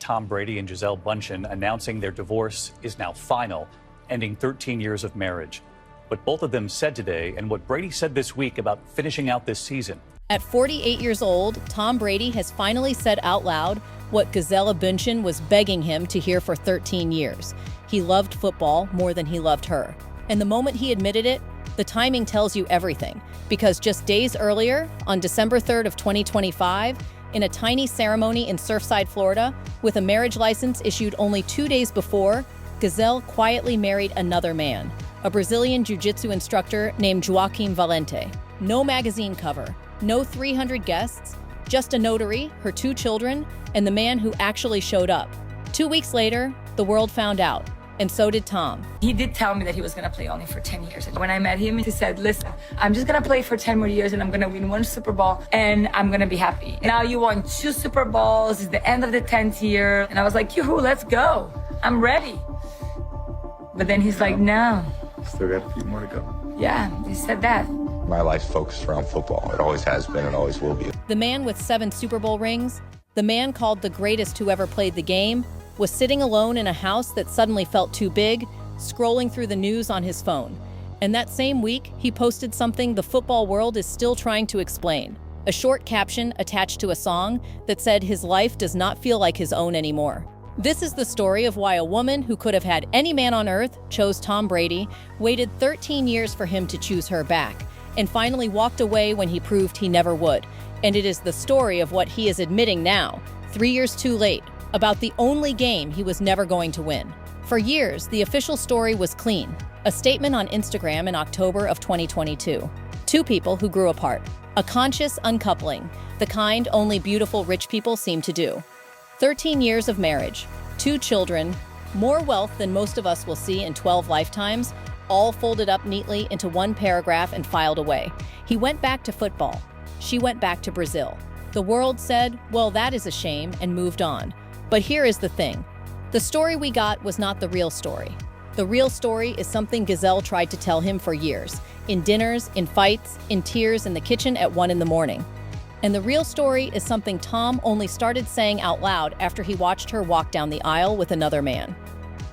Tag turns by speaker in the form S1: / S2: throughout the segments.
S1: Tom Brady and Gisele Bündchen announcing their divorce is now final, ending 13 years of marriage. What both of them said today and what Brady said this week about finishing out this season.
S2: At 48 years old, Tom Brady has finally said out loud what Gisele Bündchen was begging him to hear for 13 years. He loved football more than he loved her. And the moment he admitted it, the timing tells you everything. Because just days earlier, on December 3rd of 2025, in a tiny ceremony in Surfside, Florida, with a marriage license issued only 2 days before, Gisele quietly married another man, a Brazilian jiu-jitsu instructor named Joaquim Valente. No magazine cover, no 300 guests, just a notary, her 2 children, and the man who actually showed up. 2 weeks later, the world found out, and so did Tom.
S3: He did tell me that he was gonna play only for 10 years. When I met him, he said, listen, I'm just gonna play for 10 more years and I'm gonna win 1 Super Bowl and I'm gonna be happy. Now you won 2 Super Bowls, it's the end of the 10th year. And I was like, yoo-hoo, let's go. I'm ready. But then he's like, no.
S4: Still got a few more to go.
S3: Yeah, he said that.
S4: My life's focused around football. It always has been and always will be.
S2: The man with 7 Super Bowl rings, the man called the greatest who ever played the game, was sitting alone in a house that suddenly felt too big, scrolling through the news on his phone. And that same week, he posted something the football world is still trying to explain. A short caption attached to a song that said his life does not feel like his own anymore. This is the story of why a woman who could have had any man on earth chose Tom Brady, waited 13 years for him to choose her back, and finally walked away when he proved he never would. And it is the story of what he is admitting now, 3 years too late, about the only game he was never going to win. For years, the official story was clean, a statement on Instagram in October of 2022. 2 people who grew apart, a conscious uncoupling, the kind only beautiful rich people seem to do. 13 years of marriage, 2 children, more wealth than most of us will see in 12 lifetimes, all folded up neatly into 1 paragraph and filed away. He went back to football. She went back to Brazil. The world said, well, that is a shame, and moved on. But here is the thing. The story we got was not the real story. The real story is something Gisele tried to tell him for years, in dinners, in fights, in tears in the kitchen at 1 in the morning. And the real story is something Tom only started saying out loud after he watched her walk down the aisle with another man.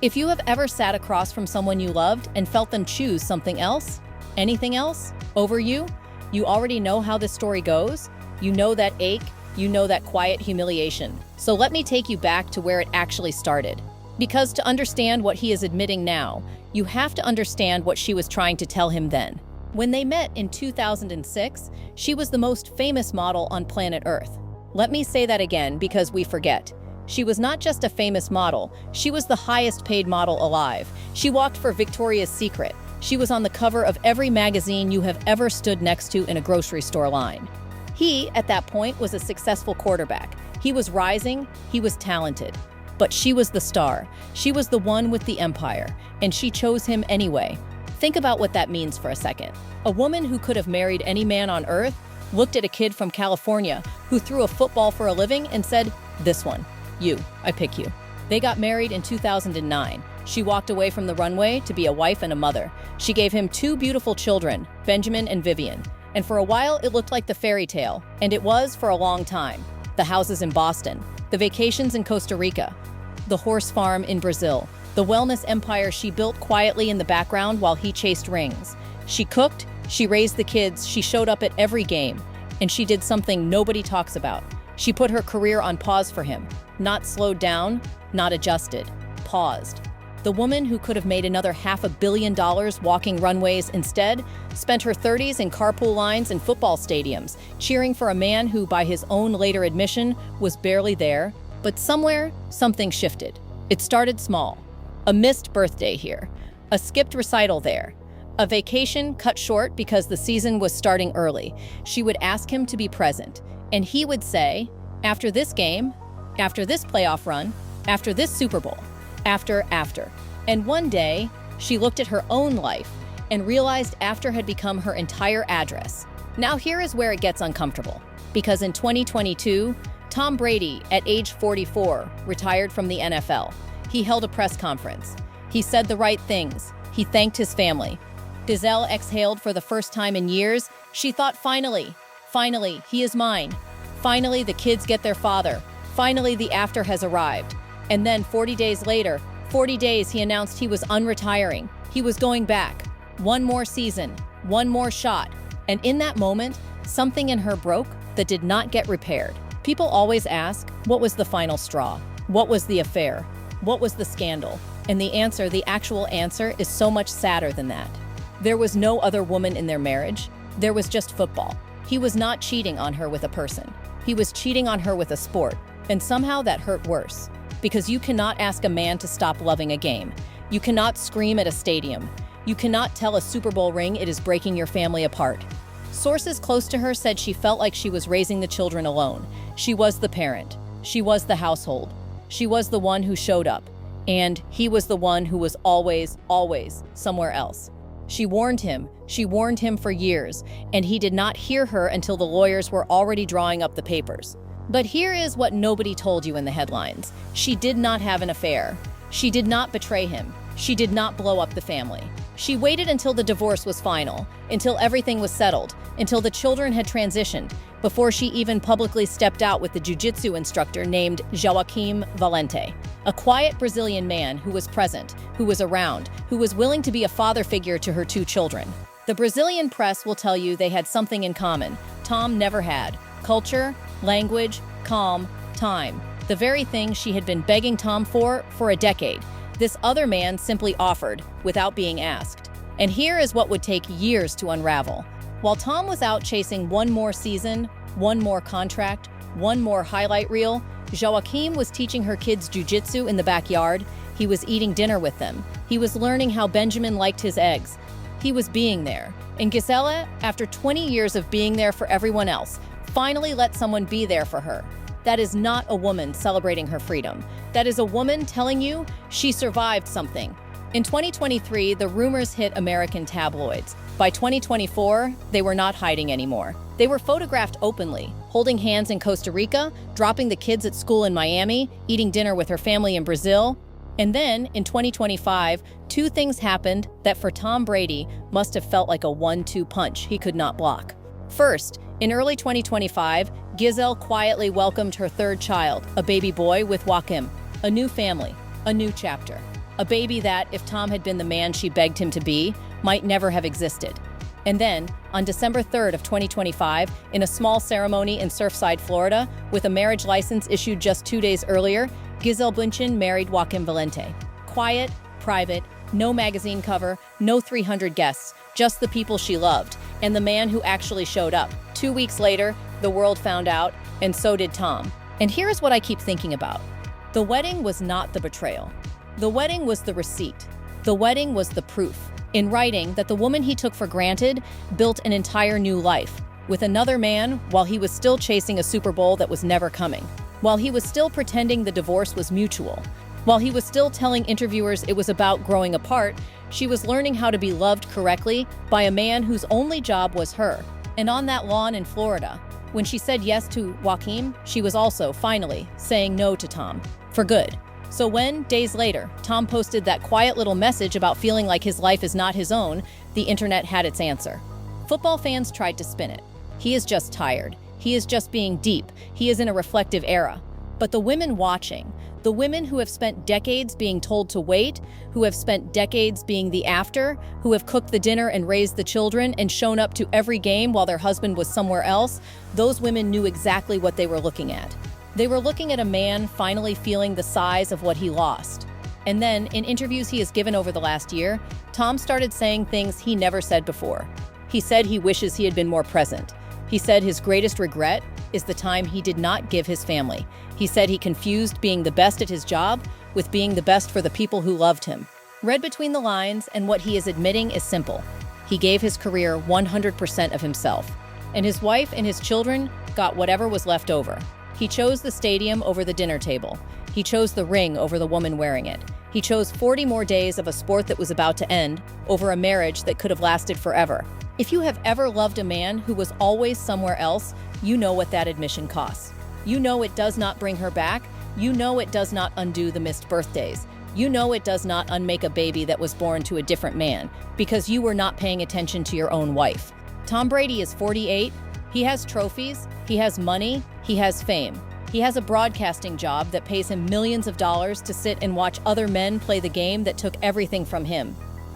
S2: If you have ever sat across from someone you loved and felt them choose something else, anything else, over you, you already know how this story goes. You know that ache, you know that quiet humiliation. So let me take you back to where it actually started. Because to understand what he is admitting now, you have to understand what she was trying to tell him then. When they met in 2006, she was the most famous model on planet Earth. Let me say that again because we forget. She was not just a famous model, she was the highest paid model alive. She walked for Victoria's Secret. She was on the cover of every magazine you have ever stood next to in a grocery store line. He, at that point, was a successful quarterback. He was rising, he was talented. But she was the star. She was the one with the empire, and she chose him anyway. Think about what that means for a second. A woman who could have married any man on earth looked at a kid from California who threw a football for a living and said, this one, you, I pick you. They got married in 2009. She walked away from the runway to be a wife and a mother. She gave him 2 beautiful children, Benjamin and Vivian. And for a while, it looked like the fairy tale, and it was for a long time. The houses in Boston, the vacations in Costa Rica, the horse farm in Brazil, the wellness empire she built quietly in the background while he chased rings. She cooked, she raised the kids, she showed up at every game, and she did something nobody talks about. She put her career on pause for him, not slowed down, not adjusted, paused. The woman who could have made another $500 million walking runways instead spent her 30s in carpool lines and football stadiums, cheering for a man who, by his own later admission, was barely there. But somewhere, something shifted. It started small. A missed birthday here, a skipped recital there, a vacation cut short because the season was starting early. She would ask him to be present, and he would say, after this game, after this playoff run, after this Super Bowl, after. And one day, she looked at her own life and realized after had become her entire address. Now here is where it gets uncomfortable. Because in 2022, Tom Brady, at age 44, retired from the NFL. He held a press conference. He said the right things. He thanked his family. Gisele exhaled for the first time in years. She thought, finally, he is mine. Finally, the kids get their father. Finally, the after has arrived. And then 40 days later, 40 days, he announced he was unretiring. He was going back. One more season, one more shot. And in that moment, something in her broke that did not get repaired. People always ask, what was the final straw? What was the affair? What was the scandal? And the actual answer is so much sadder than that. There was no other woman in their marriage. There was just football. He was not cheating on her with a person. He was cheating on her with a sport. And somehow that hurt worse. Because you cannot ask a man to stop loving a game. You cannot scream at a stadium. You cannot tell a Super Bowl ring it is breaking your family apart. Sources close to her said she felt like she was raising the children alone. She was the parent. She was the household. She was the one who showed up. And he was the one who was always, always somewhere else. She warned him for years, and he did not hear her until the lawyers were already drawing up the papers. But here is what nobody told you in the headlines. She did not have an affair. She did not betray him. She did not blow up the family. She waited until the divorce was final, until everything was settled, until the children had transitioned, before she even publicly stepped out with the jiu-jitsu instructor named Joaquim Valente, a quiet Brazilian man who was present, who was around, who was willing to be a father figure to her two children. The Brazilian press will tell you they had something in common Tom never had: culture, language, calm, time. The very thing she had been begging Tom for a decade. This other man simply offered, without being asked. And here is what would take years to unravel. While Tom was out chasing one more season, one more contract, one more highlight reel, Joaquim was teaching her kids jiu-jitsu in the backyard. He was eating dinner with them. He was learning how Benjamin liked his eggs. He was being there. And Gisele, after 20 years of being there for everyone else, finally let someone be there for her. That is not a woman celebrating her freedom. That is a woman telling you she survived something. In 2023, the rumors hit American tabloids. By 2024, they were not hiding anymore. They were photographed openly, holding hands in Costa Rica, dropping the kids at school in Miami, eating dinner with her family in Brazil. And then, in 2025, two things happened that for Tom Brady must have felt like a 1-2 punch he could not block. First, in early 2025, Gisele quietly welcomed her third child, a baby boy with Joaquim. A new family, a new chapter. A baby that, if Tom had been the man she begged him to be, might never have existed. And then, on December 3rd of 2025, in a small ceremony in Surfside, Florida, with a marriage license issued just 2 days earlier, Gisele Bündchen married Joaquim Valente. Quiet, private, no magazine cover, no 300 guests, just the people she loved, and the man who actually showed up. 2 weeks later, the world found out, and so did Tom. And here's what I keep thinking about. The wedding was not the betrayal. The wedding was the receipt. The wedding was the proof, in writing, that the woman he took for granted built an entire new life, with another man while he was still chasing a Super Bowl that was never coming, while he was still pretending the divorce was mutual, while he was still telling interviewers it was about growing apart. She was learning how to be loved correctly by a man whose only job was her. And on that lawn in Florida, when she said yes to Joaquim, she was also, finally, saying no to Tom. For good. So when, days later, Tom posted that quiet little message about feeling like his life is not his own, the internet had its answer. Football fans tried to spin it. He is just tired. He is just being deep. He is in a reflective era. But the women watching, the women who have spent decades being told to wait, who have spent decades being the after, who have cooked the dinner and raised the children and shown up to every game while their husband was somewhere else, those women knew exactly what they were looking at. They were looking at a man finally feeling the size of what he lost. And then, in interviews he has given over the last year, Tom started saying things he never said before. He said he wishes he had been more present. He said his greatest regret is the time he did not give his family. He said he confused being the best at his job with being the best for the people who loved him. Read between the lines, and what he is admitting is simple. He gave his career 100% of himself. And his wife and his children got whatever was left over. He chose the stadium over the dinner table. He chose the ring over the woman wearing it. He chose 40 more days of a sport that was about to end over a marriage that could have lasted forever. If you have ever loved a man who was always somewhere else, you know what that admission costs. You know it does not bring her back. You know it does not undo the missed birthdays. You know it does not unmake a baby that was born to a different man because you were not paying attention to your own wife. Tom Brady is 48. He has trophies, he has money, he has fame. He has a broadcasting job that pays him millions of dollars to sit and watch other men play the game that took everything from him.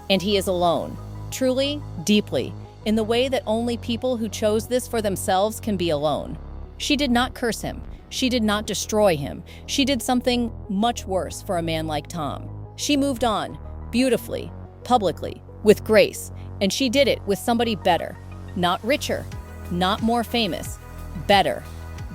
S2: And he is alone. Truly, deeply, in the way that only people who chose this for themselves can be alone. She did not curse him. She did not destroy him. She did something much worse for a man like Tom. She moved on, beautifully, publicly, with grace, and she did it with somebody better. Not richer, not more famous, better.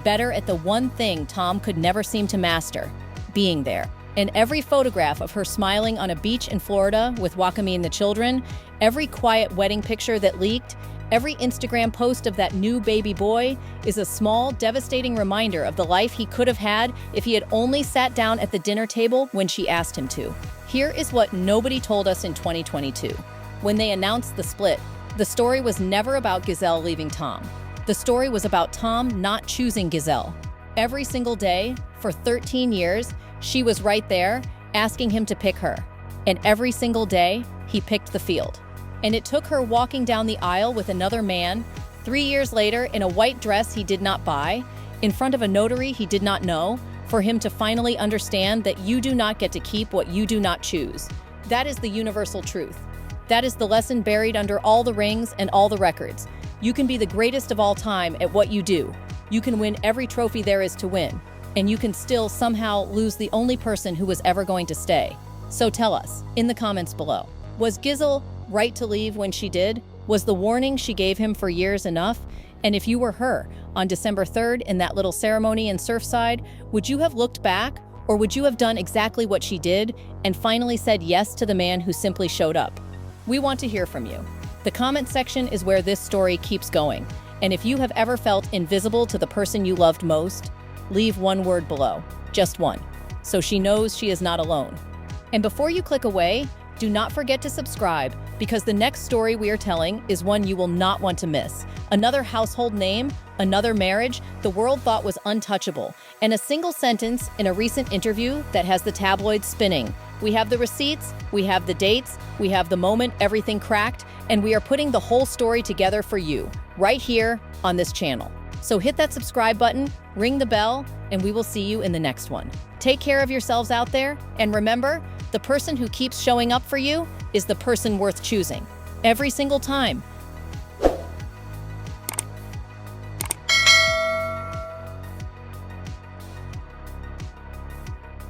S2: Better at the one thing Tom could never seem to master, being there. And every photograph of her smiling on a beach in Florida with Joaquim and the children, every quiet wedding picture that leaked, every Instagram post of that new baby boy is a small, devastating reminder of the life he could have had if he had only sat down at the dinner table when she asked him to. Here is what nobody told us in 2022. When they announced the split, the story was never about Gisele leaving Tom. The story was about Tom not choosing Gisele. Every single day, for 13 years, she was right there, asking him to pick her. And every single day, he picked the field. And it took her walking down the aisle with another man, 3 years later in a white dress he did not buy, in front of a notary he did not know, for him to finally understand that you do not get to keep what you do not choose. That is the universal truth. That is the lesson buried under all the rings and all the records. You can be the greatest of all time at what you do. You can win every trophy there is to win, and you can still somehow lose the only person who was ever going to stay. So tell us, in the comments below, was Gisele right to leave when she did? Was the warning she gave him for years enough? And if you were her, on December 3rd in that little ceremony in Surfside, would you have looked back? Or would you have done exactly what she did and finally said yes to the man who simply showed up? We want to hear from you. The comment section is where this story keeps going. And if you have ever felt invisible to the person you loved most, leave one word below, just one, so she knows she is not alone. And before you click away, do not forget to subscribe, because the next story we are telling is one you will not want to miss. Another household name, another marriage the world thought was untouchable, and a single sentence in a recent interview that has the tabloids spinning. We have the receipts, we have the dates, we have the moment everything cracked, and we are putting the whole story together for you, right here on this channel. So hit that subscribe button, ring the bell, and we will see you in the next one. Take care of yourselves out there, and remember, the person who keeps showing up for you is the person worth choosing. Every single time.